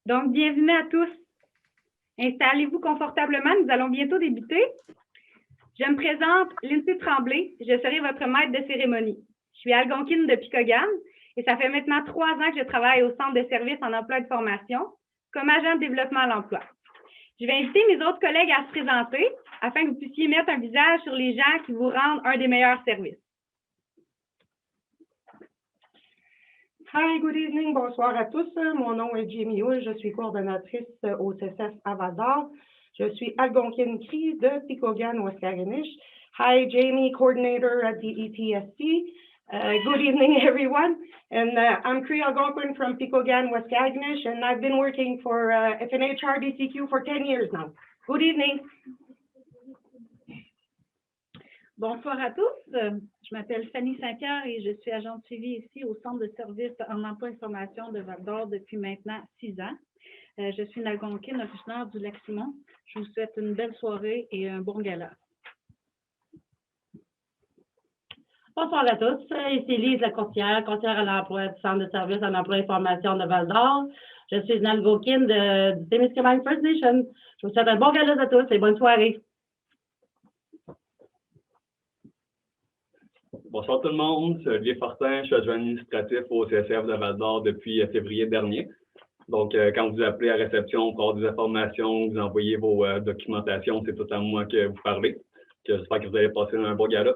Donc, bienvenue à tous. Installez-vous confortablement, nous allons bientôt débuter. Je me présente, Lindsay Tremblay, je serai votre maître de cérémonie. Je suis algonquine de Picogan et ça fait maintenant 3 ans que je travaille au Centre de services en emploi et de formation comme agent de développement à l'emploi. Je vais inviter mes autres collègues à se présenter afin que vous puissiez mettre un visage sur les gens qui vous rendent un des meilleurs services. Hi, good evening, bonsoir à tous. Mon nom est Jamie Hull, je suis coordonnatrice au CSF à Val-d'Or. Je suis algonquine Cree de Picogan-Waskaganish. Hi, Jamie, coordinator at the ETSC. Good evening, everyone. And I'm Cree Algonquin from Picogan-Waskaganish, and I've been working for FNH RBCQ for 10 years now. Good evening. Bonsoir à tous. Je m'appelle Fanny Saint-Pierre et je suis agente de suivi ici au Centre de services en emploi et formation de Val-d'Or depuis maintenant 6 ans. Je suis une algonquine originaire du Lac-Simon. Je vous souhaite une belle soirée et un bon gala. Bonsoir à tous. Ici Lise Lacourtière, conseillère à l'emploi du Centre de services en emploi et formation de Val-d'Or. Je suis une algonquine de Témiscamingue First Nation. Je vous souhaite un bon gala à tous et bonne soirée. Bonsoir tout le monde, c'est Olivier Fortin, je suis adjoint administratif au CSF de Val-d'Or depuis février dernier. Donc, quand vous appelez à réception pour avoir des informations, vous envoyez vos documentations, c'est tout à moi que vous parlez. J'espère que vous allez passer un bon gala.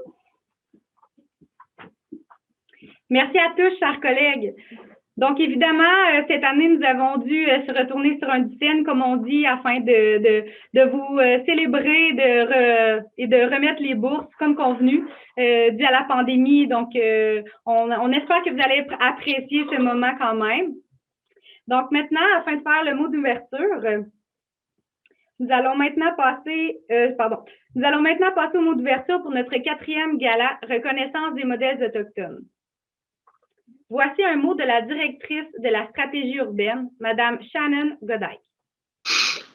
Merci à tous, chers collègues. Donc, évidemment, cette année, nous avons dû se retourner sur un dizaine, comme on dit, afin de vous célébrer et de remettre les bourses comme convenu dû à la pandémie. Donc, on espère que vous allez apprécier ce moment quand même. Donc, maintenant, afin de faire le mot d'ouverture, nous allons maintenant passer au mot d'ouverture pour notre 4e gala « Reconnaissance des modèles autochtones ». Voici un mot de la directrice de la stratégie urbaine, Mme Shannon Godike.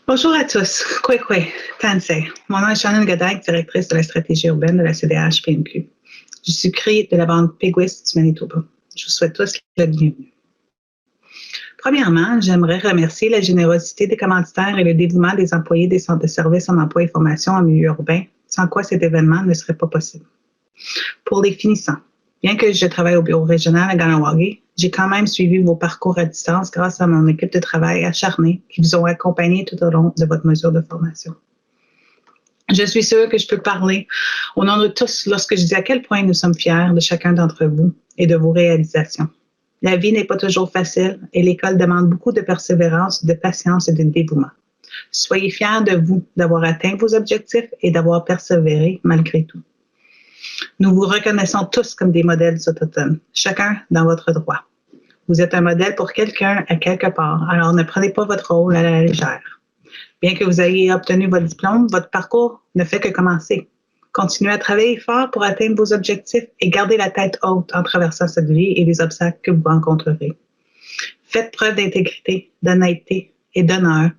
Bonjour à tous. Kwekwe, Tansei. Mon nom est Shannon Godike, directrice de la stratégie urbaine de la CDH-PMQ. Je suis Cree de la bande Peguis du Manitoba. Je vous souhaite tous la bienvenue. Premièrement, j'aimerais remercier la générosité des commanditaires et le dévouement des employés des centres de services en emploi et formation en milieu urbain, sans quoi cet événement ne serait pas possible. Pour les finissants, bien que je travaille au bureau régional à Kahnawake, j'ai quand même suivi vos parcours à distance grâce à mon équipe de travail acharnée qui vous ont accompagné tout au long de votre mesure de formation. Je suis sûre que je peux parler au nom de tous lorsque je dis à quel point nous sommes fiers de chacun d'entre vous et de vos réalisations. La vie n'est pas toujours facile et l'école demande beaucoup de persévérance, de patience et de dévouement. Soyez fiers de vous d'avoir atteint vos objectifs et d'avoir persévéré malgré tout. Nous vous reconnaissons tous comme des modèles autochtones, chacun dans votre droit. Vous êtes un modèle pour quelqu'un à quelque part, alors ne prenez pas votre rôle à la légère. Bien que vous ayez obtenu votre diplôme, votre parcours ne fait que commencer. Continuez à travailler fort pour atteindre vos objectifs et gardez la tête haute en traversant cette vie et les obstacles que vous rencontrerez. Faites preuve d'intégrité, d'honnêteté et d'honneur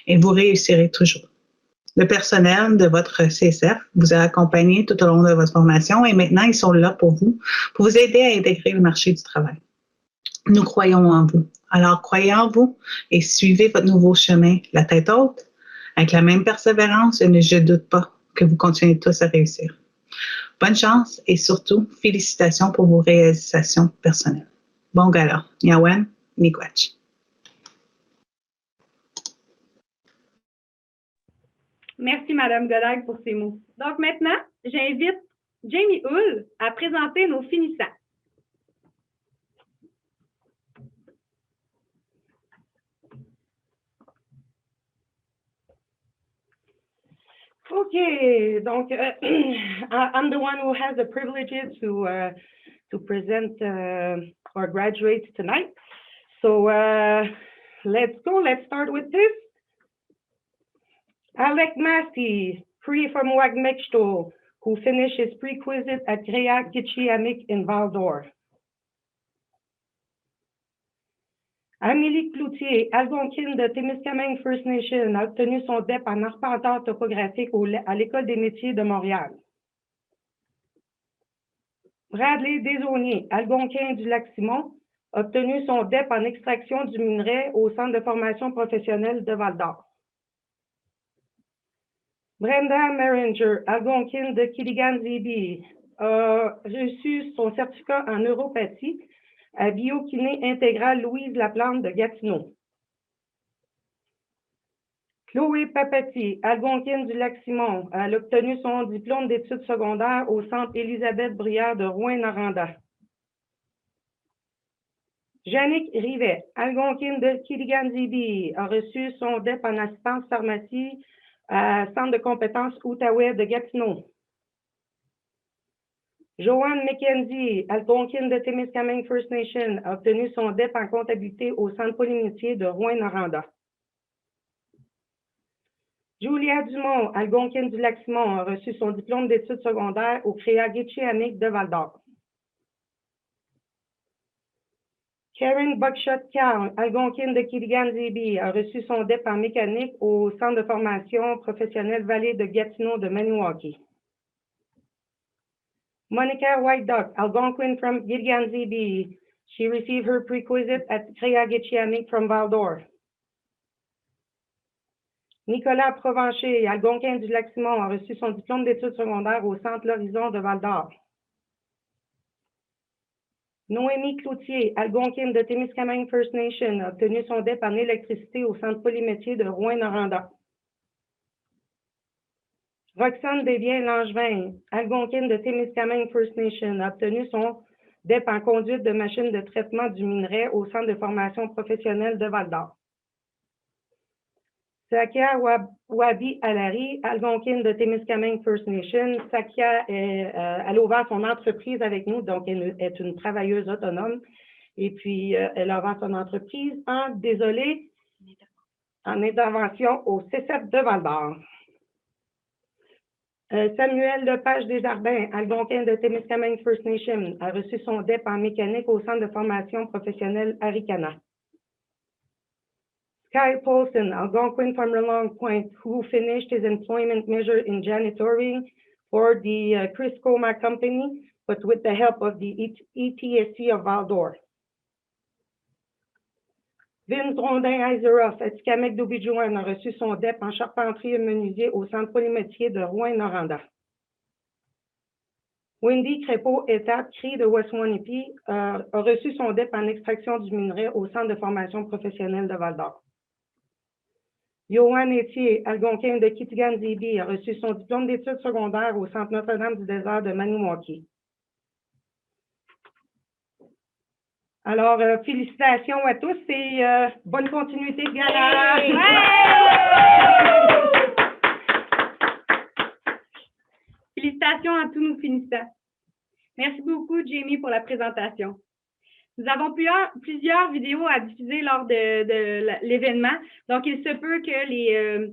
et vous réussirez toujours. Le personnel de votre CSF vous a accompagné tout au long de votre formation et maintenant ils sont là pour vous aider à intégrer le marché du travail. Nous croyons en vous. Alors, croyez en vous et suivez votre nouveau chemin, la tête haute, avec la même persévérance et je ne doute pas que vous continuez tous à réussir. Bonne chance et surtout, félicitations pour vos réalisations personnelles. Bon gala. Nyawen, miigwech. Merci, Madame Godag, pour ces mots. Donc maintenant, j'invite Jamie Hull à présenter nos finissants. Okay, donc I'm the one who has the privilege to present our graduates tonight. So let's go. Let's start with this. Alec Massey, pre from Wagmexto, who finished his prerequisite at Créac Gitchiamic in Val-d'Or. Amélie Cloutier, algonquine de Témiscamingue First Nation, a obtenu son DEP en arpenteur topographique à l'École des métiers de Montréal. Bradley Desaunier, algonquin du Lac-Simon, a obtenu son DEP en extraction du minerai au Centre de formation professionnelle de Val-d'Or. Brenda Meringer, algonquine de Kiligan-Zibi, a reçu son certificat en neuropathie à Biokiné intégrale Louise Laplante de Gatineau. Chloé Papati, algonquine du Lac-Simon, elle a obtenu son diplôme d'études secondaires au Centre Élisabeth-Brière de Rouyn-Noranda. Jannick Rivet, algonquine de Kiligan-Zibi, a reçu son DEP en assistance pharmacie à Centre de compétences Outaouais de Gatineau. Joanne McKenzie, algonquine de Témiscamingue First Nation, a obtenu son DEP en comptabilité au Centre polymétier de Rouyn-Noranda. Julia Dumont, algonquine du Lac-Simon, a reçu son diplôme d'études secondaires au Créa Gitchiamic de Val-d'Or. Karen Buckshot-Carl, algonquine de Kiligan-Zibi, a reçu son DEP en mécanique au Centre de formation professionnelle Vallée de Gatineau de Maniwaki. Monica White Duck, algonquin from Kiligan-Zibi, she received her prerequisite at Créa Gitchiamic from Val-d'Or. Nicolas Provencher, algonquin du Lac-Simon, a reçu son diplôme d'études secondaires au Centre L'Horizon de Val-d'Or. Noémie Cloutier, algonquine de Témiscamingue First Nation, a obtenu son DEP en électricité au Centre polymétier de Rouyn-Noranda. Roxane Desbiens-Langevin, algonquine de Témiscamingue First Nation, a obtenu son DEP en conduite de machine de traitement du minerai au Centre de formation professionnelle de Val-d'Or. Sakia Wabi Alari, algonquine de Témiscamingue First Nation. Sakia, elle a ouvert son entreprise avec nous, donc elle est une travailleuse autonome. Et puis, elle a ouvert son entreprise en intervention au CECEP de Val-d'Or. Samuel Lepage Desjardins, algonquin de Témiscamingue First Nation, a reçu son DEP en mécanique au Centre de formation professionnelle Arikana. Sky Paulson, algonquin from Long Point, who finished his employment measure in janitoring for the Chris Coma company, but with the help of the ETSC of Val-d'Or. Vince Rondin-Heiseroff, Atikamekw d'Aubijouen, a reçu son DEP en charpenterie et menuisier au Centre polymétier de Rouyn-Noranda. Wendy Crépeau-Étape, CRI de West-Wanipi, a reçu son DEP en extraction du minerai au Centre de formation professionnelle de Val-d'Or. Johan Etier, algonquin de Kitigan-Zibi, a reçu son diplôme d'études secondaires au Centre Notre-Dame-du-Désert de Maniwaki. Alors, félicitations à tous et bonne continuité de gala. Félicitations à tous nos finissants. Merci beaucoup, Jamie, pour la présentation. Nous avons plusieurs vidéos à diffuser lors de l'événement, donc il se peut que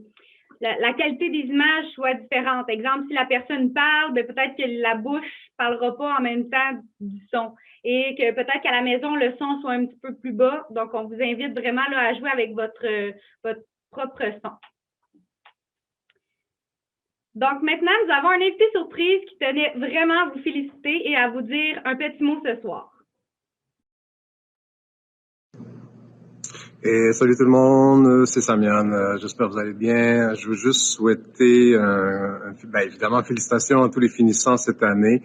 la qualité des images soit différente. Exemple, si la personne parle, peut-être que la bouche ne parlera pas en même temps du son et que peut-être qu'à la maison, le son soit un petit peu plus bas. Donc, on vous invite vraiment là, à jouer avec votre propre son. Donc, maintenant, nous avons un invité surprise qui tenait vraiment à vous féliciter et à vous dire un petit mot ce soir. Et salut tout le monde, c'est Samian. J'espère que vous allez bien. Je veux juste souhaiter, évidemment, félicitations à tous les finissants cette année.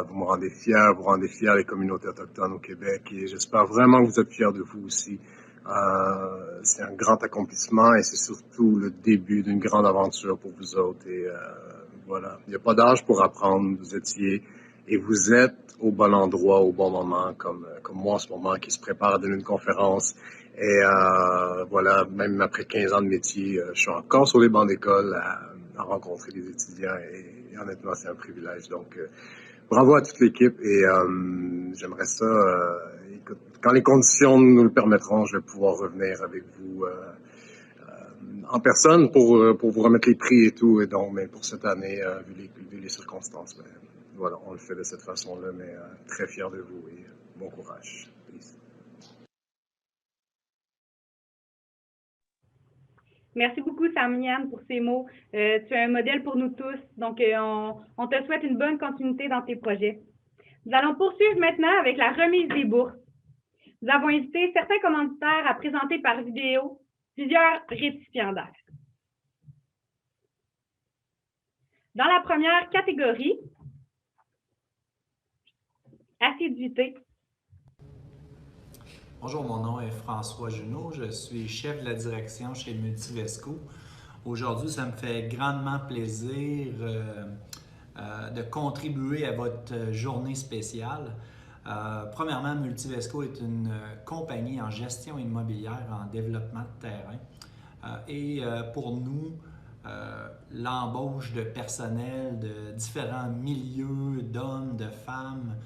Vous me rendez fiers, vous rendez fiers les communautés autochtones au Québec et j'espère vraiment que vous êtes fiers de vous aussi. C'est un grand accomplissement et c'est surtout le début d'une grande aventure pour vous autres. Et voilà, il n'y a pas d'âge pour apprendre. Vous étiez et vous êtes au bon endroit, au bon moment, comme moi en ce moment qui se prépare à donner une conférence. Et voilà, même après 15 ans de métier, je suis encore sur les bancs d'école à rencontrer des étudiants et honnêtement, c'est un privilège. Donc, bravo à toute l'équipe et j'aimerais ça, écoute, quand les conditions nous le permettront, je vais pouvoir revenir avec vous en personne pour vous remettre les prix et tout. Et donc, mais pour cette année, vu les circonstances, ben, voilà, on le fait de cette façon-là, mais très fier de vous et bon courage. Peace. Merci beaucoup, Samian, pour ces mots. Tu es un modèle pour nous tous. Donc, on te souhaite une bonne continuité dans tes projets. Nous allons poursuivre maintenant avec la remise des bourses. Nous avons invité certains commanditaires à présenter par vidéo plusieurs récipiendaires. Dans la première catégorie, assiduité. Bonjour, mon nom est François Junot, je suis chef de la direction chez Multivesco. Aujourd'hui, ça me fait grandement plaisir de contribuer à votre journée spéciale. Premièrement, Multivesco est une compagnie en gestion immobilière en développement de terrain. Pour nous, l'embauche de personnel de différents milieux, d'hommes, de femmes,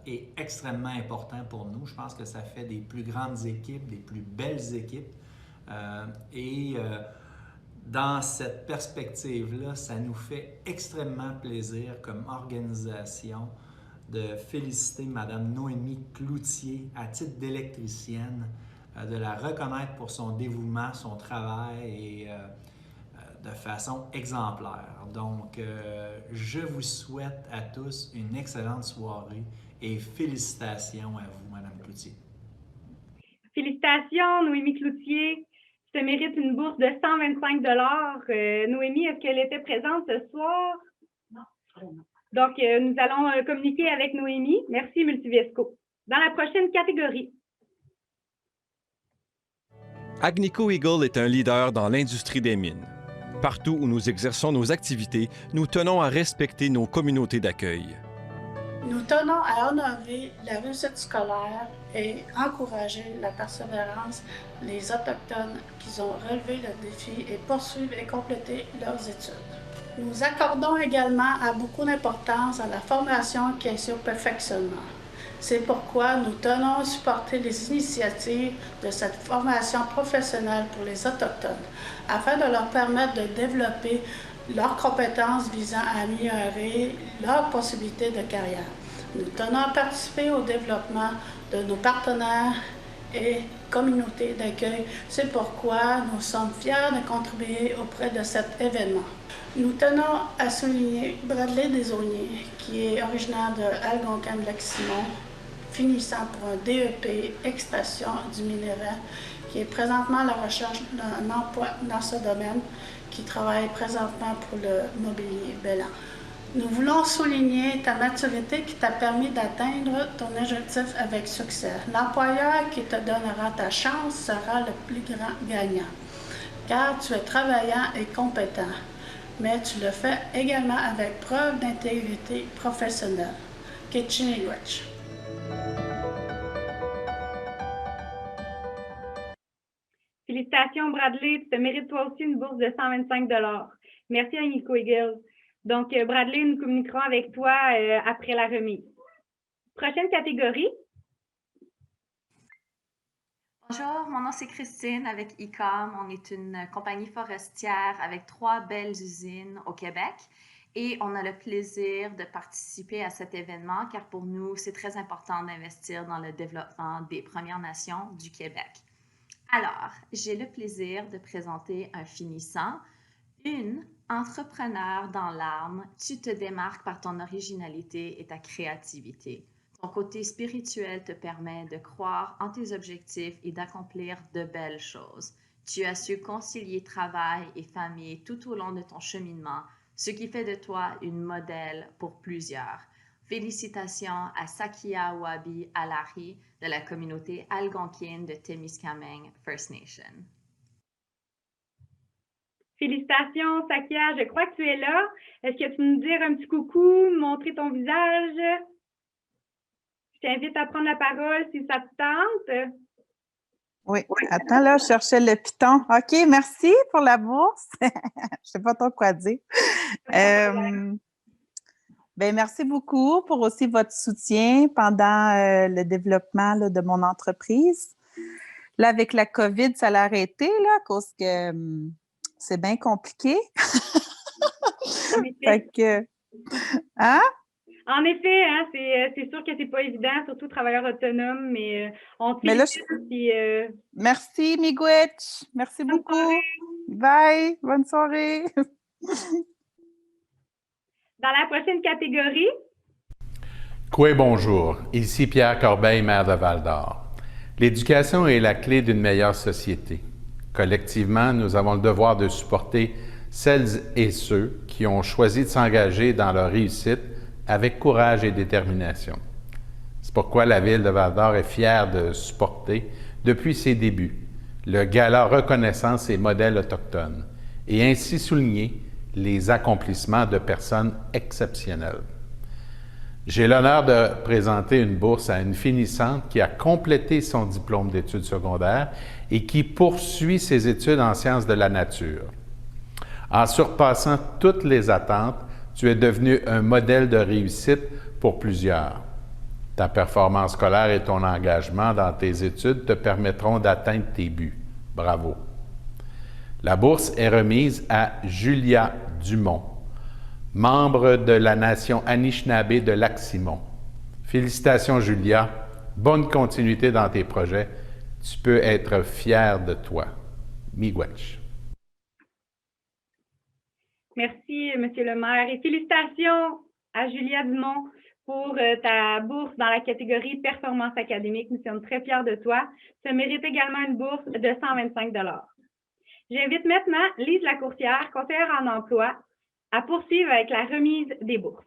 est extrêmement important pour nous. Je pense que ça fait des plus grandes équipes, des plus belles équipes. Dans cette perspective-là, ça nous fait extrêmement plaisir comme organisation de féliciter Mme Noémie Cloutier à titre d'électricienne, de la reconnaître pour son dévouement, son travail et de façon exemplaire. Donc, je vous souhaite à tous une excellente soirée et félicitations à vous, Mme Cloutier. Félicitations, Noémie Cloutier. Tu te mérites une bourse de 125 $. Noémie, est-ce qu'elle était présente ce soir? Non. Donc, nous allons communiquer avec Noémie. Merci, Multivesco. Dans la prochaine catégorie. Agnico Eagle est un leader dans l'industrie des mines. Partout où nous exerçons nos activités, nous tenons à respecter nos communautés d'accueil. Nous tenons à honorer la réussite scolaire et encourager la persévérance des Autochtones qui ont relevé le défi et poursuivent et compléter leurs études. Nous accordons également beaucoup d'importance à la formation qui est au perfectionnement. C'est pourquoi nous tenons à supporter les initiatives de cette formation professionnelle pour les Autochtones, afin de leur permettre de développer leurs compétences visant à améliorer leurs possibilités de carrière. Nous tenons à participer au développement de nos partenaires et communautés d'accueil. C'est pourquoi nous sommes fiers de contribuer auprès de cet événement. Nous tenons à souligner Bradley Desaulniers, qui est originaire de Algonquin-Lac-Simon, finissant pour un DEP extraction du minerai, qui est présentement à la recherche d'un emploi dans ce domaine, qui travaille présentement pour le mobilier Bellan. Nous voulons souligner ta maturité qui t'a permis d'atteindre ton objectif avec succès. L'employeur qui te donnera ta chance sera le plus grand gagnant, car tu es travaillant et compétent, mais tu le fais également avec preuve d'intégrité professionnelle. Kitchenewich. Félicitations, Bradley. Tu te mérites toi aussi une bourse de 125 $. Merci à Agnico Eagle. Donc, Bradley, nous communiquerons avec toi après la remise. Prochaine catégorie. Bonjour, mon nom c'est Christine avec ICOM. On est une compagnie forestière avec 3 belles usines au Québec et on a le plaisir de participer à cet événement car pour nous, c'est très important d'investir dans le développement des Premières Nations du Québec. Alors, j'ai le plaisir de présenter un finissant, une entrepreneur dans l'âme. Tu te démarques par ton originalité et ta créativité. Ton côté spirituel te permet de croire en tes objectifs et d'accomplir de belles choses. Tu as su concilier travail et famille tout au long de ton cheminement, ce qui fait de toi une modèle pour plusieurs. Félicitations à Sakia Wabi Alari de la communauté algonquine de Témiscamingue First Nation. Félicitations, Sakia. Je crois que tu es là. Est-ce que tu peux nous dire un petit coucou, montrer ton visage? Je t'invite à prendre la parole si ça te tente. Oui, attends, là, je cherchais le piton. OK, merci pour la bourse. Je ne sais pas trop quoi dire. Ben, merci beaucoup pour aussi votre soutien pendant le développement là, de mon entreprise. Là, avec la COVID, ça l'a arrêté là, à cause que c'est bien compliqué. Fait que, hein? En effet, hein, c'est sûr que c'est pas évident, surtout travailleur autonome, mais on te félicite. Merci, Miigwech. Merci beaucoup. Bye. Bonne soirée. Dans la prochaine catégorie. Coué, bonjour. Ici Pierre Corbeil, maire de Val-d'Or. L'éducation est la clé d'une meilleure société. Collectivement, nous avons le devoir de supporter celles et ceux qui ont choisi de s'engager dans leur réussite avec courage et détermination. C'est pourquoi la Ville de Val-d'Or est fière de supporter, depuis ses débuts, le gala Reconnaissance et modèles autochtones, et ainsi souligner les accomplissements de personnes exceptionnelles. J'ai l'honneur de présenter une bourse à une finissante qui a complété son diplôme d'études secondaires et qui poursuit ses études en sciences de la nature. En surpassant toutes les attentes, tu es devenu un modèle de réussite pour plusieurs. Ta performance scolaire et ton engagement dans tes études te permettront d'atteindre tes buts. Bravo! La bourse est remise à Julia Dumont, membre de la nation Anishinaabe de Lac-Simon. Félicitations, Julia. Bonne continuité dans tes projets. Tu peux être fier de toi. Miigwech. Merci, Monsieur le maire. Et félicitations à Julia Dumont pour ta bourse dans la catégorie performance académique. Nous sommes très fiers de toi. Tu mérites également une bourse de 125 $. J'invite maintenant Lise Lacourcière, conseillère en emploi, à poursuivre avec la remise des bourses.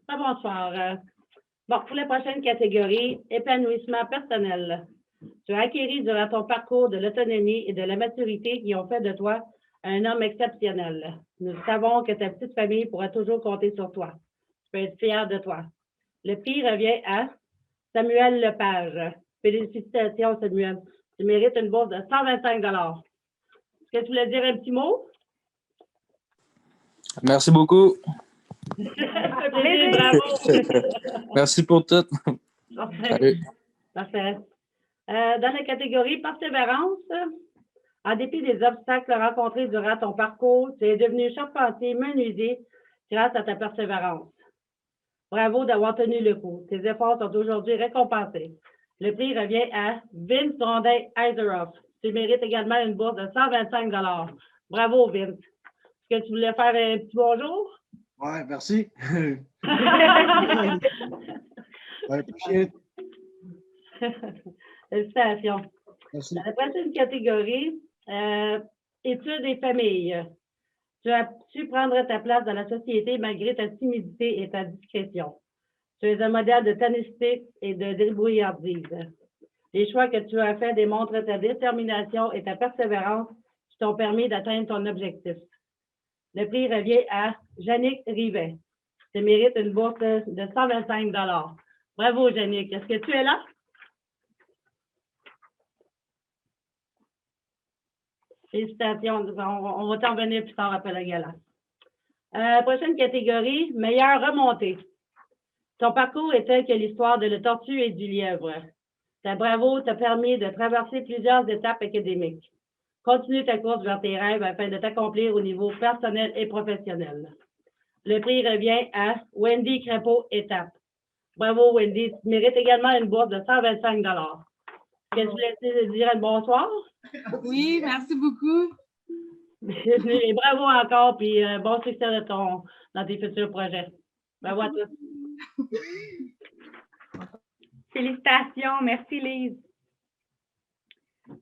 Bonsoir. Bon, pour la prochaine catégorie, épanouissement personnel. Tu as acquis durant ton parcours de l'autonomie et de la maturité qui ont fait de toi un homme exceptionnel. Nous savons que ta petite famille pourra toujours compter sur toi. Tu peux être fier de toi. Le prix revient à Samuel Lepage. Félicitations, Samuel. Tu mérites une bourse de 125 $. Est-ce que tu voulais dire un petit mot? Merci beaucoup. Bravo. Merci pour tout. Salut. Parfait. Dans la catégorie persévérance, en dépit des obstacles rencontrés durant ton parcours, tu es devenu charpentier menuisier grâce à ta persévérance. Bravo d'avoir tenu le coup. Tes efforts sont aujourd'hui récompensés. Le prix revient à Vince Rondin Heiseroff. Tu mérites également une bourse de 125 $. Bravo, Vince. Est-ce que tu voulais faire un petit bonjour? Oui, merci. Félicitations. Merci. Dans la prochaine catégorie, études et famille. Tu as su prendre ta place dans la société malgré ta timidité et ta discrétion. Tu es un modèle de ténacité et de débrouillardise. Les choix que tu as faits démontrent ta détermination et ta persévérance qui t'ont permis d'atteindre ton objectif. Le prix revient à Jannick Rivet. Tu mérites une bourse de 125 $. Bravo, Jannick. Est-ce que tu es là? Félicitations. On va t'en revenir plus tard après la gala. Prochaine catégorie, meilleure remontée. Ton parcours est tel que l'histoire de la tortue et du lièvre. Ta bravo t'a permis de traverser plusieurs étapes académiques. Continue ta course vers tes rêves afin de t'accomplir au niveau personnel et professionnel. Le prix revient à Wendy Crépeau-Étape. Bravo, Wendy. Tu mérites également une bourse de 125 $. Est-ce que tu voulais dire un bonsoir? Oui, merci beaucoup. Et bravo encore, puis bon succès dans tes futurs projets. Bravo à tous. Félicitations. Merci, Lise.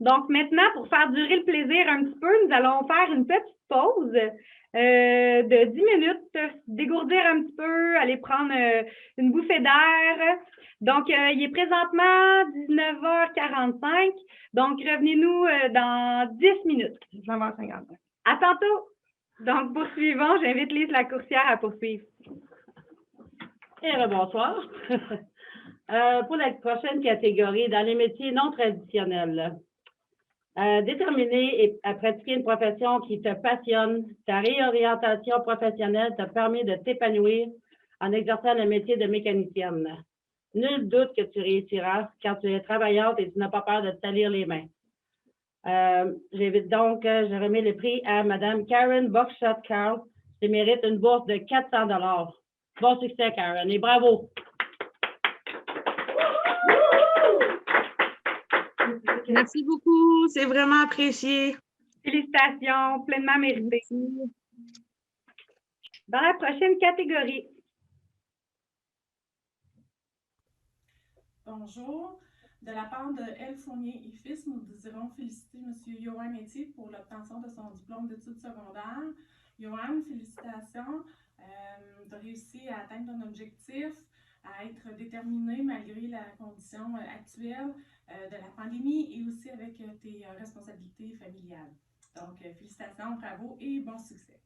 Donc, maintenant, pour faire durer le plaisir un petit peu, nous allons faire une petite pause de 10 minutes, dégourdir un petit peu, aller prendre une bouffée d'air. Donc, il est présentement 19h45. Donc, revenez-nous dans 10 minutes. 19h55. À tantôt. Donc, poursuivons. J'invite Lise Lacourcière à poursuivre. Et bonsoir. Pour la prochaine catégorie, dans les métiers non traditionnels, déterminer et à pratiquer une profession qui te passionne, ta réorientation professionnelle te permet de t'épanouir en exerçant le métier de mécanicienne. Nul doute que tu réussiras car tu es travaillante et tu n'as pas peur de te salir les mains. J'invite donc, je remets le prix à Mme Karen Buckshot-Carl qui mérite une bourse de 400 $. Bon succès, Karen, et bravo! Merci beaucoup, c'est vraiment apprécié. Félicitations, pleinement mérité. Dans la prochaine catégorie. Bonjour. De la part de L. Fournier et Fils, nous désirons féliciter M. Johan Etier pour l'obtention de son diplôme d'études secondaires. Johan, félicitations. Tu as réussi à atteindre ton objectif, à être déterminé malgré la condition actuelle de la pandémie et aussi avec tes responsabilités familiales. Donc, félicitations, bravo et bon succès.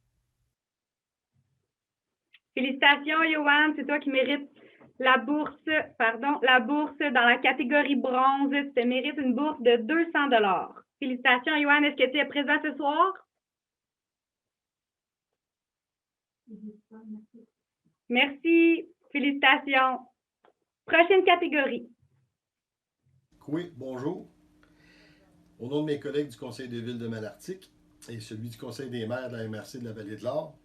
Félicitations, Johan, c'est toi qui mérites la bourse dans la catégorie bronze. Tu te mérites une bourse de 200 $. Félicitations, Johan. Est-ce que tu es présent ce soir? Merci. Félicitations. Prochaine catégorie. Oui, bonjour. Au nom de mes collègues du Conseil des villes de Malartic et celui du Conseil des maires de la MRC de la Vallée de l'Or,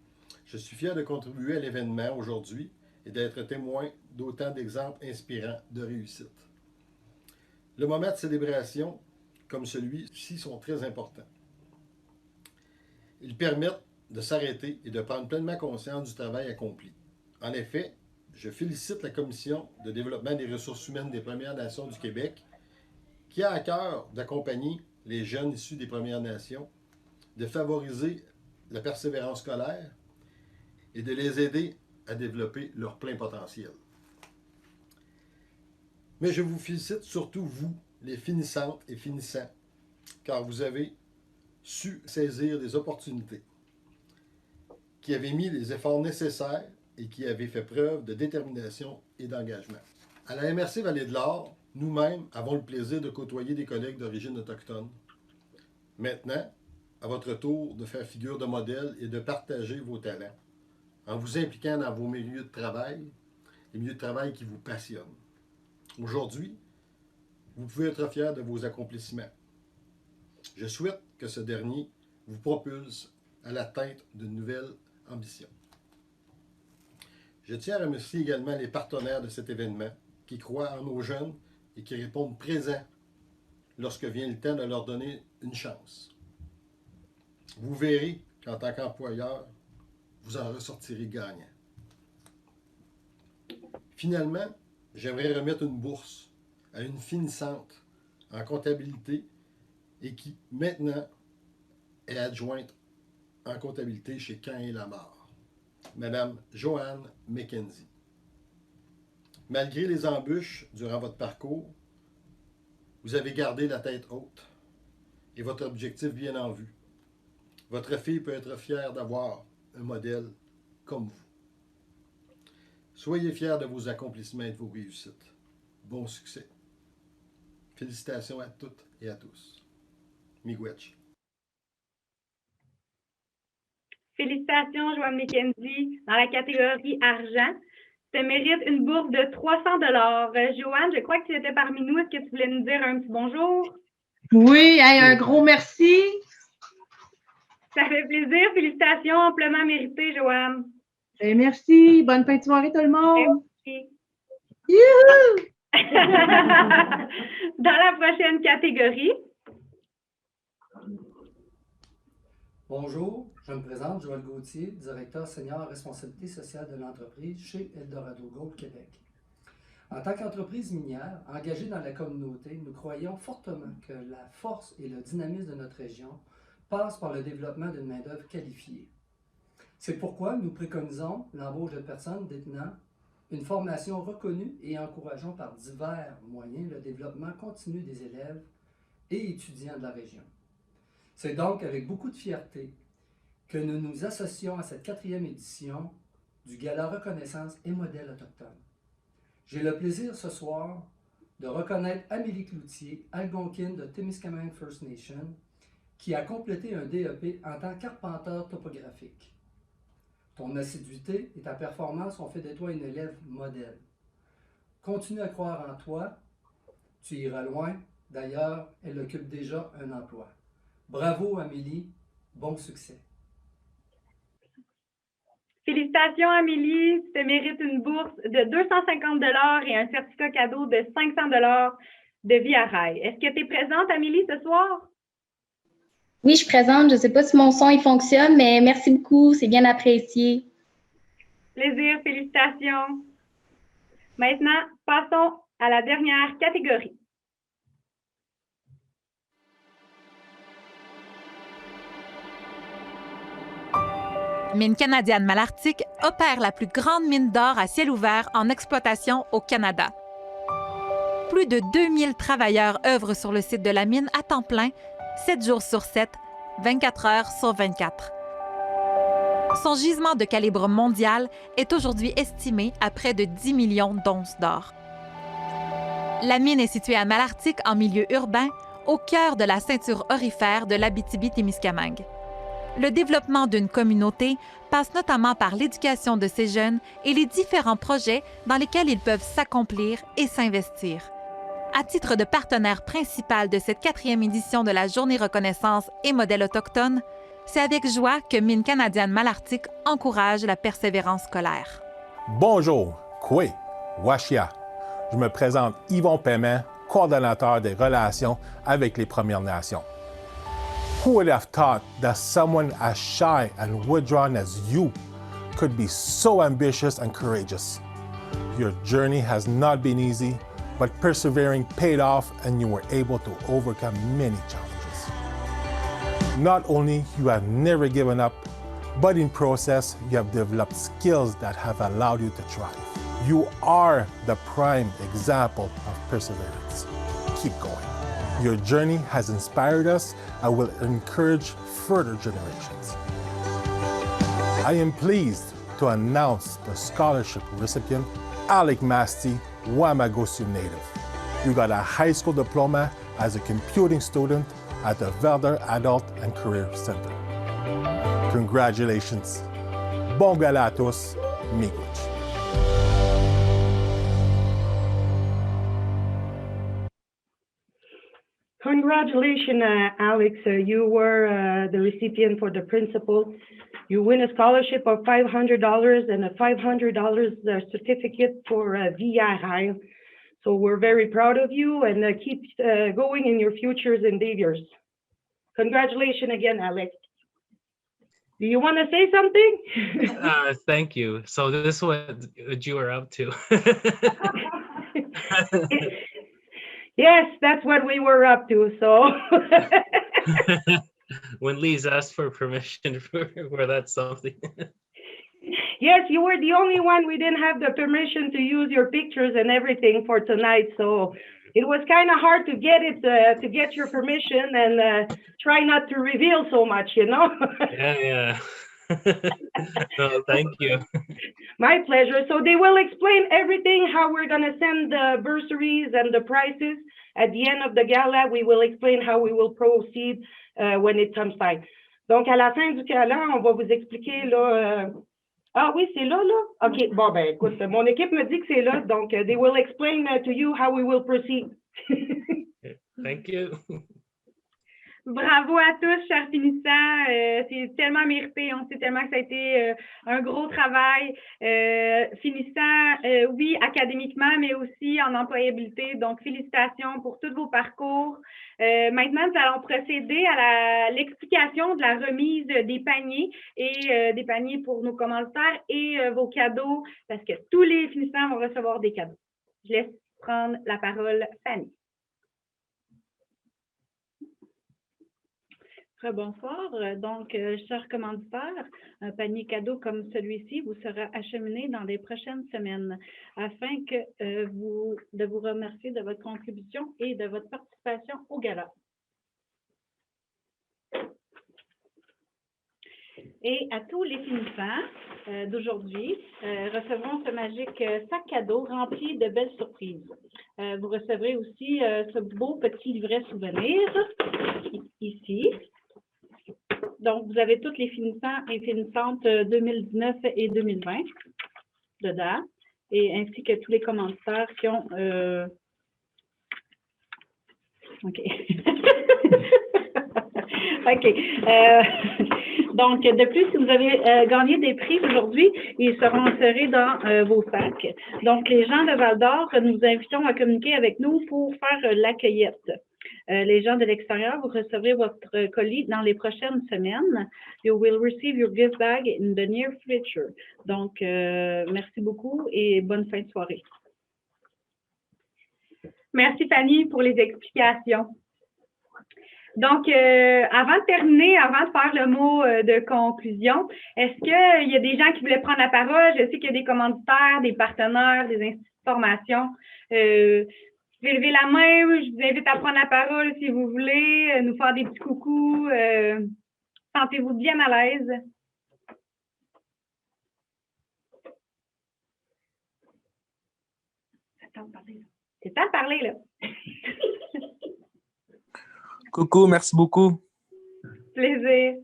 je suis fier de contribuer à l'événement aujourd'hui et d'être témoin d'autant d'exemples inspirants de réussite. Le moment de célébration, comme celui-ci, sont très importants. Ils permettent de s'arrêter et de prendre pleinement conscience du travail accompli. En effet, je félicite la Commission de développement des ressources humaines des Premières Nations du Québec qui a à cœur d'accompagner les jeunes issus des Premières Nations, de favoriser la persévérance scolaire et de les aider à développer leur plein potentiel. Mais je vous félicite surtout vous, les finissantes et finissants, car vous avez su saisir des opportunités, qui avez mis les efforts nécessaires et qui avez fait preuve de détermination et d'engagement. À la MRC Vallée de l'Or, nous-mêmes avons le plaisir de côtoyer des collègues d'origine autochtone. Maintenant, à votre tour de faire figure de modèle et de partager vos talents, en vous impliquant dans vos milieux de travail, les milieux de travail qui vous passionnent. Aujourd'hui, vous pouvez être fiers de vos accomplissements. Je souhaite que ce dernier vous propulse à l'atteinte de nouvelles ambitions. Je tiens à remercier également les partenaires de cet événement qui croient en nos jeunes et qui répondent présents lorsque vient le temps de leur donner une chance. Vous verrez qu'en tant qu'employeur, vous en ressortirez gagnant. Finalement, j'aimerais remettre une bourse à une finissante en comptabilité et qui, maintenant, est adjointe en comptabilité chez Cain et Lamar, Madame Joanne McKenzie. Malgré les embûches durant votre parcours, vous avez gardé la tête haute et votre objectif bien en vue. Votre fille peut être fière d'avoir un modèle comme vous. Soyez fiers de vos accomplissements et de vos réussites. Bon succès. Félicitations à toutes et à tous. Miigwech. Félicitations, Joanne McKenzie, dans la catégorie argent. Tu mérites une bourse de 300 $. Joanne, je crois que tu étais parmi nous. Est-ce que tu voulais nous dire un petit bonjour? Oui, un gros merci. Ça fait plaisir. Félicitations, amplement mérité, Joanne. Et merci. Bonne fin de soirée, tout le monde. Merci. Youhou! Dans la prochaine catégorie. Bonjour, je me présente, Joël Gauthier, directeur senior responsabilité sociale de l'entreprise chez Eldorado Gold Québec. En tant qu'entreprise minière engagée dans la communauté, nous croyons fortement que la force et le dynamisme de notre région passent par le développement d'une main-d'œuvre qualifiée. C'est pourquoi nous préconisons l'embauche de personnes détenant une formation reconnue et encourageant par divers moyens le développement continu des élèves et étudiants de la région. C'est donc avec beaucoup de fierté que nous nous associons à cette 4e édition du Gala Reconnaissance et Modèle autochtone. J'ai le plaisir ce soir de reconnaître Amélie Cloutier, algonquine de Témiscamingue First Nation, qui a complété un DEP en tant qu'arpenteur topographique. Ton assiduité et ta performance ont fait de toi une élève modèle. Continue à croire en toi, tu iras loin. D'ailleurs, elle occupe déjà un emploi. Bravo Amélie, bon succès. Félicitations Amélie, tu te mérites une bourse de 250 $ et un certificat cadeau de 500 $ de Via Rail. Est-ce que tu es présente Amélie ce soir? Oui, je suis présente. Je ne sais pas si mon son il fonctionne, mais merci beaucoup, c'est bien apprécié. Plaisir, félicitations. Maintenant, passons à la dernière catégorie. Mine canadienne Malartic opère la plus grande mine d'or à ciel ouvert en exploitation au Canada. Plus de 2000 travailleurs œuvrent sur le site de la mine à temps plein, 7 jours sur 7, 24 heures sur 24. Son gisement de calibre mondial est aujourd'hui estimé à près de 10 millions d'onces d'or. La mine est située à Malartic, en milieu urbain, au cœur de la ceinture aurifère de l'Abitibi-Témiscamingue. Le développement d'une communauté passe notamment par l'éducation de ces jeunes et les différents projets dans lesquels ils peuvent s'accomplir et s'investir. À titre de partenaire principal de cette 4e édition de la Journée Reconnaissance et Modèle autochtone, c'est avec joie que Mine canadienne Malartic encourage la persévérance scolaire. Bonjour, Kwe, Washia. Je me présente Yvon Paiement, coordonnateur des relations avec les Premières Nations. Who would have thought that someone as shy and withdrawn as you could be so ambitious and courageous? Your journey has not been easy, but persevering paid off and you were able to overcome many challenges. Not only you have never given up, but in process you have developed skills that have allowed you to thrive. You are the prime example of perseverance. Keep going. Your journey has inspired us and will encourage further generations. I am pleased to announce the scholarship recipient, Alec Masti, Wamagosu native. You got a high school diploma as a computing student at the Verdun Adult and Career Center. Congratulations. Bon gala à tous, Miigwech. Congratulations, Alex. You were the recipient for the principal. You win a scholarship of $500 and a $500 certificate for Via Rail. So we're very proud of you and keep going in your futures endeavors. Congratulations again, Alex. Do you want to say something? Thank you. So this is what you were up to. Yes, that's what we were up to, so. When Lise asked for permission for that something. Yes, you were the only one. We didn't have the permission to use your pictures and everything for tonight, so it was kind of hard to get it, to get your permission and try not to reveal so much, you know? Yeah. No, thank you. My pleasure. So they will explain everything, how we're going to send the bursaries and the prices. At the end of the gala, we will explain how we will proceed when it comes time. Donc, à la fin du gala, on va vous expliquer, là... Ah oui, c'est là, là? OK, bon, ben, écoute, mon équipe me dit que c'est là, donc they will explain to you how we will proceed. Thank you. Bravo à tous, chers finissants. C'est tellement mérité. On sait tellement que ça a été un gros travail. Finissant, oui, académiquement, mais aussi en employabilité. Donc, félicitations pour tous vos parcours. Maintenant, nous allons procéder à l'explication de la remise des paniers et des paniers pour nos commanditaires et vos cadeaux, parce que tous les finissants vont recevoir des cadeaux. Je laisse prendre la parole, Fanny. Bonsoir. Donc, chers commanditaires, un panier cadeau comme celui-ci vous sera acheminé dans les prochaines semaines afin de vous remercier de votre contribution et de votre participation au gala. Et à tous les finissants d'aujourd'hui, recevront ce magique sac cadeau rempli de belles surprises. Vous recevrez aussi ce beau petit livret souvenir ici. Donc, vous avez tous les finissants et finissantes 2019 et 2020 dedans, et ainsi que tous les commanditaires qui ont... OK. OK. Donc, de plus, si vous avez gagné des prix aujourd'hui, ils seront insérés dans vos sacs. Donc, les gens de Val-d'Or, nous invitons à communiquer avec nous pour faire la cueillette. Les gens de l'extérieur, vous recevrez votre colis dans les prochaines semaines. You will receive your gift bag in the near future. Donc, merci beaucoup et bonne fin de soirée. Merci Fanny pour les explications. Donc, avant de terminer, avant de faire le mot de conclusion, est-ce qu'il y a des gens qui voulaient prendre la parole? Je sais qu'il y a des commanditaires, des partenaires, des instituts de formation. Vous pouvez lever la main, je vous invite à prendre la parole si vous voulez, nous faire des petits coucous. Sentez-vous bien à l'aise. C'est temps de parler, là. C'est temps de parler, là. Coucou, merci beaucoup. Plaisir.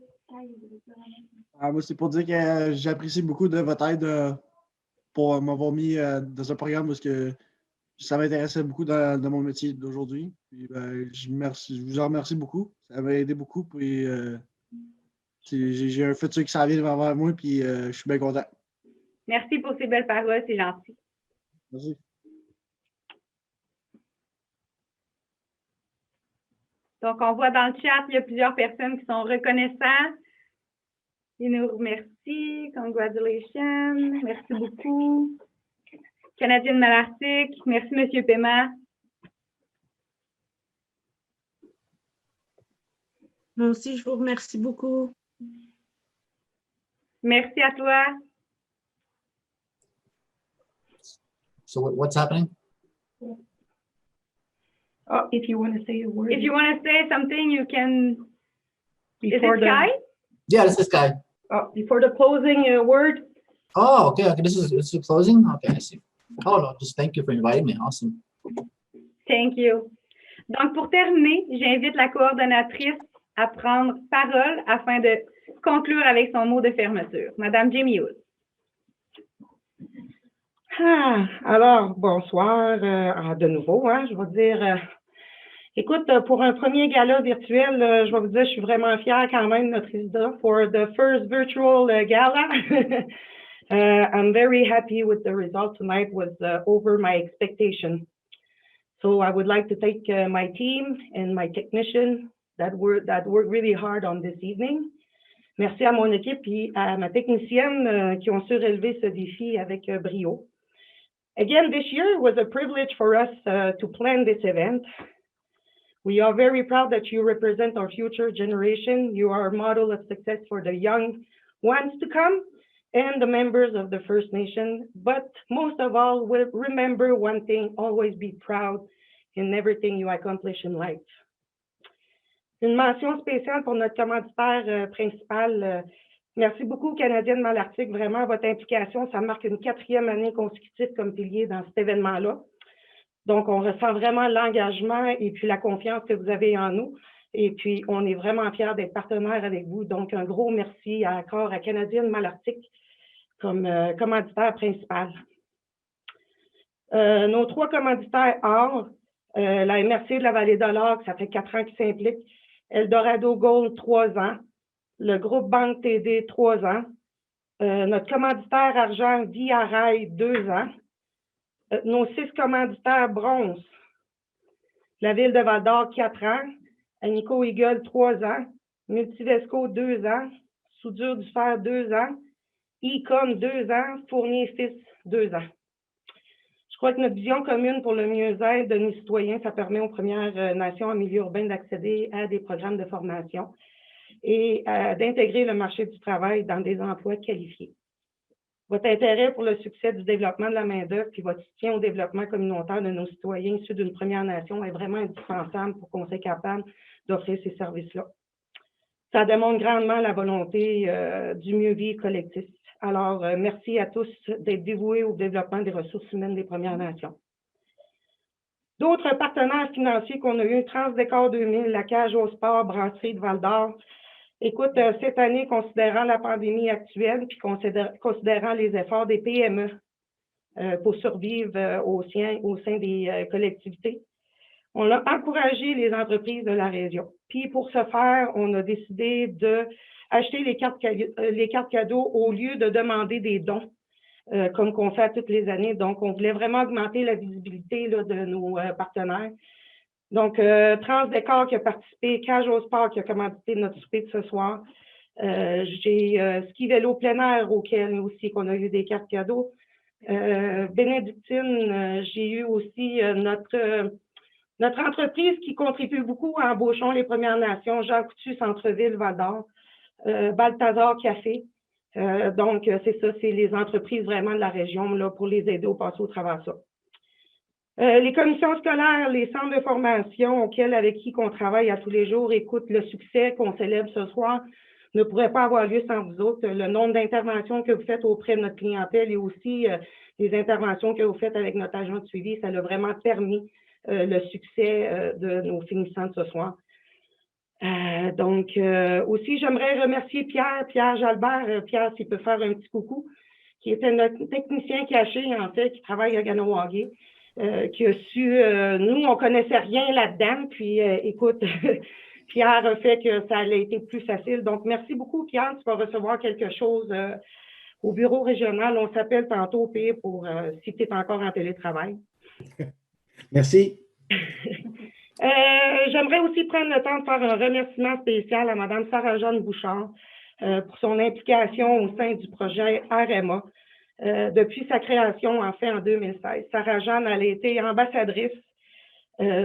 Moi, c'est pour dire que j'apprécie beaucoup de votre aide pour m'avoir mis dans un programme parce que ça m'intéressait beaucoup dans mon métier d'aujourd'hui. Je vous en remercie beaucoup. Ça m'a aidé beaucoup. Puis j'ai un futur qui s'en vient devant moi, puis je suis bien content. Merci pour ces belles paroles, c'est gentil. Merci. Donc, on voit dans le chat, il y a plusieurs personnes qui sont reconnaissantes. Ils nous remercient. Congratulations. Merci beaucoup. Canadienne Malartic. Merci, M. Paiement. Moi aussi, je vous remercie beaucoup. Merci à toi. So what's happening? Oh, if you want to say a word. If you want to say something, you can. Before is it Sky? Yeah, this is Sky. Before the closing word. Oh, okay. This is closing. Okay, I see. Oh no, just thank you for inviting me. Awesome. Thank you. Donc, pour terminer, j'invite la coordonnatrice à prendre parole afin de conclure avec son mot de fermeture. Madame Jamie Hood. Alors, bonsoir de nouveau. Je vais dire, écoute, pour un premier gala virtuel, je vais vous dire, je suis vraiment fière quand même de notre résident. For the first virtual gala, I'm very happy with the result tonight. Was over my expectation. So I would like to thank my team and my technician that worked really hard on this evening. Merci à mon équipe et à ma technicienne qui ont su relever ce défi avec brio. Again, this year was a privilege for us to plan this event. We are very proud that you represent our future generation. You are a model of success for the young ones to come and the members of the First Nation. But most of all, remember one thing, always be proud in everything you accomplish in life. Une mention spéciale pour notre commanditaire principal. Merci beaucoup, Canadienne Malartic. Vraiment, votre implication, ça marque une 4e année consécutive comme pilier dans cet événement-là. Donc, on ressent vraiment l'engagement et puis la confiance que vous avez en nous. Et puis, on est vraiment fiers d'être partenaire avec vous. Donc, un gros merci encore à Canadienne Malartic comme commanditaire principal. Nos 3 commanditaires or, la MRC de la Vallée de l'Or, ça fait 4 ans qu'ils s'impliquent. Eldorado Gold, 3 ans. Le groupe Banque TD, 3 ans. Notre commanditaire argent, Via Rail, 2 ans. Nos 6 commanditaires bronze, la Ville de Val-d'Or, 4 ans. Anico Eagle, 3 ans. Multivesco, 2 ans. Soudure du fer, 2 ans. Ecom, 2 ans. Fournier Fils, 2 ans. Je crois que notre vision commune pour le mieux-être de nos citoyens, ça permet aux Premières Nations en milieu urbain d'accéder à des programmes de formation et d'intégrer le marché du travail dans des emplois qualifiés. Votre intérêt pour le succès du développement de la main-d'œuvre puis votre soutien au développement communautaire de nos citoyens issus d'une Première Nation est vraiment indispensable pour qu'on soit capable d'offrir ces services-là. Ça démontre grandement la volonté du mieux-vivre collectif. Alors, merci à tous d'être dévoués au développement des ressources humaines des Premières Nations. D'autres partenaires financiers qu'on a eu, Transdécor 2000, la Cage au Sport, Brasserie de Val-d'Or. Écoute, cette année, considérant la pandémie actuelle, puis considérant les efforts des PME pour survivre au sein des collectivités, on a encouragé les entreprises de la région. Puis pour ce faire, on a décidé d'acheter les cartes cadeaux au lieu de demander des dons, comme qu'on fait toutes les années. Donc, on voulait vraiment augmenter la visibilité là, de nos partenaires. Donc, Transdécor qui a participé, Cage au Sport qui a commandité notre souper de ce soir. J'ai Ski Vélo plein air auquel aussi qu'on a eu des cartes cadeaux. Bénédictine, j'ai eu aussi notre entreprise qui contribue beaucoup à Embauchons les Premières Nations, Jean Coutu, Centre-Ville, Val-d'Or, Balthazar Café. Donc, c'est ça, c'est les entreprises vraiment de la région là, pour les aider au passer au travers de ça. Les commissions scolaires, les centres de formation avec qui on travaille à tous les jours, écoute, le succès qu'on célèbre ce soir ne pourrait pas avoir lieu sans vous autres. Le nombre d'interventions que vous faites auprès de notre clientèle et aussi les interventions que vous faites avec notre agent de suivi, ça a vraiment permis le succès de nos finissants de ce soir. Donc, aussi, j'aimerais remercier Pierre Jalbert, Pierre, s'il peut faire un petit coucou, qui était notre technicien caché, en fait, qui travaille à Ganawagé. Qui a su, nous, on connaissait rien là-dedans, puis écoute, Pierre a fait que ça a été plus facile. Donc, merci beaucoup, Pierre, tu vas recevoir quelque chose au bureau régional. On s'appelle tantôt, Pierre, pour si tu es encore en télétravail. Merci. J'aimerais aussi prendre le temps de faire un remerciement spécial à Mme Sarah-Jeanne Bouchard pour son implication au sein du projet RMA. Depuis sa création, en fait, en 2016. Sarah-Jeanne, elle a été ambassadrice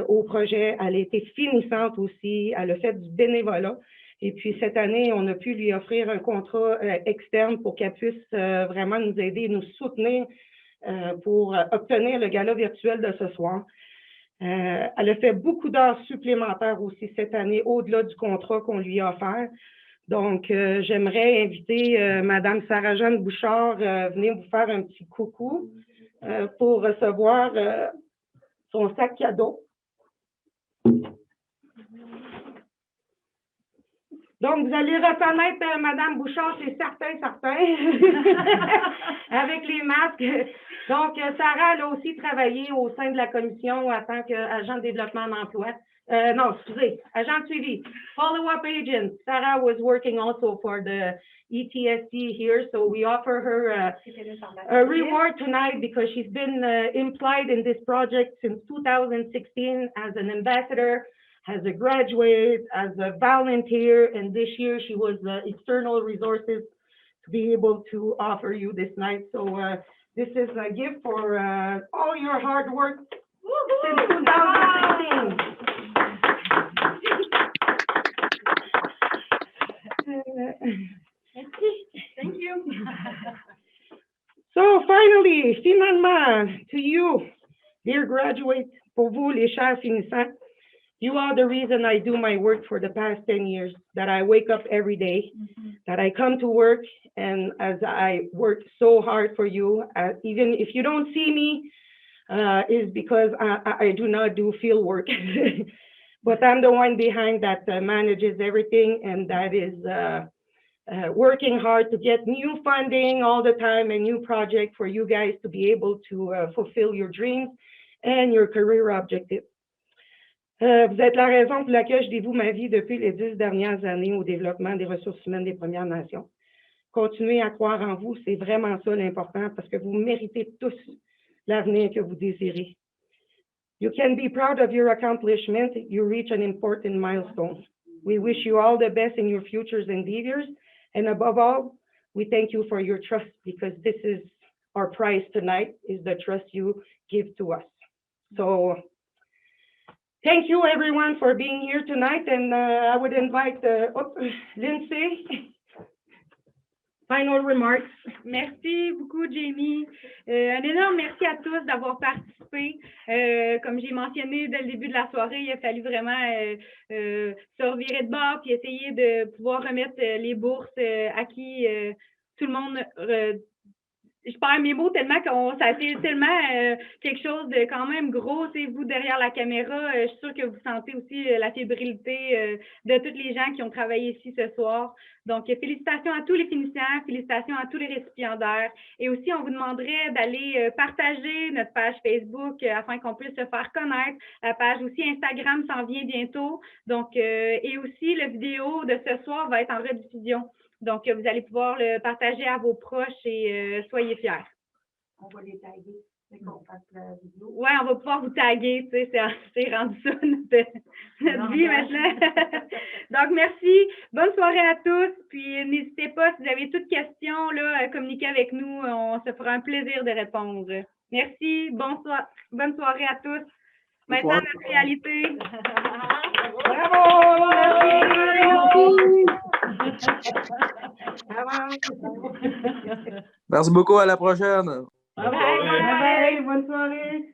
au projet, elle a été finissante aussi, elle a fait du bénévolat. Et puis, cette année, on a pu lui offrir un contrat externe pour qu'elle puisse vraiment nous aider, nous soutenir pour obtenir le gala virtuel de ce soir. Elle a fait beaucoup d'heures supplémentaires aussi cette année, au-delà du contrat qu'on lui a offert. Donc, j'aimerais inviter Mme Sarah-Jeanne Bouchard venir vous faire un petit coucou pour recevoir son sac cadeau. Donc, vous allez reconnaître Mme Bouchard, c'est certain. Avec les masques. Donc, Sarah, elle a aussi travaillé au sein de la commission en tant qu'agent de développement d'emploi. Agent de suivi, follow-up agent. Sarah was working also for the ETSC here, so we offer her a reward tonight because she's been implied in this project since 2016 as an ambassador, as a graduate, as a volunteer, and this year she was external resources to be able to offer you this night. So this is a gift for all your hard work since 2016. Thank you. So finally, finalement, to you, dear graduates, pour vous, les chers finissants, you are the reason I do my work for the past 10 years, that I wake up every day, that I come to work, and as I work so hard for you, even if you don't see me, is because I do not do field work. But I'm the one behind that manages everything, and that is working hard to get new funding all the time and new projects for you guys to be able to fulfill your dreams and your career objectives. Vous êtes la raison pour laquelle je dévoue ma vie depuis les 10 dernières années au développement des ressources humaines des Premières Nations. Continuez à croire en vous, c'est vraiment ça l'important parce que vous méritez tous l'avenir que vous désirez. You can be proud of your accomplishment. You reach an important milestone. We wish you all the best in your future endeavors. And above all, we thank you for your trust because this is our prize tonight, is the trust you give to us. So thank you everyone for being here tonight. And I would invite Lindsay. Final remarks. Merci beaucoup, Jamie. Un énorme merci à tous d'avoir participé. Comme j'ai mentionné dès le début de la soirée, il a fallu vraiment se revirer de bord puis essayer de pouvoir remettre les bourses à qui tout le monde... je perds mes mots tellement ça a été tellement quelque chose de quand même gros. C'est vous derrière la caméra. Je suis sûre que vous sentez aussi la fébrilité de tous les gens qui ont travaillé ici ce soir. Donc, félicitations à tous les finissants, félicitations à tous les récipiendaires. Et aussi, on vous demanderait d'aller partager notre page Facebook afin qu'on puisse se faire connaître. La page aussi Instagram s'en vient bientôt. Donc, et aussi, la vidéo de ce soir va être en rediffusion. Donc, vous allez pouvoir le partager à vos proches et soyez fiers. On va les taguer dès qu'on fasse la vidéo. Oui, on va pouvoir vous taguer, tu sais, c'est rendu ça notre vie maintenant. Donc, merci. Bonne soirée à tous. Puis, n'hésitez pas, si vous avez toutes questions, là, à communiquer avec nous. On se fera un plaisir de répondre. Merci. Bonne soirée à tous. Maintenant, notre réalité. Bravo! Merci beaucoup, à la prochaine. Bye bye. Bonne soirée.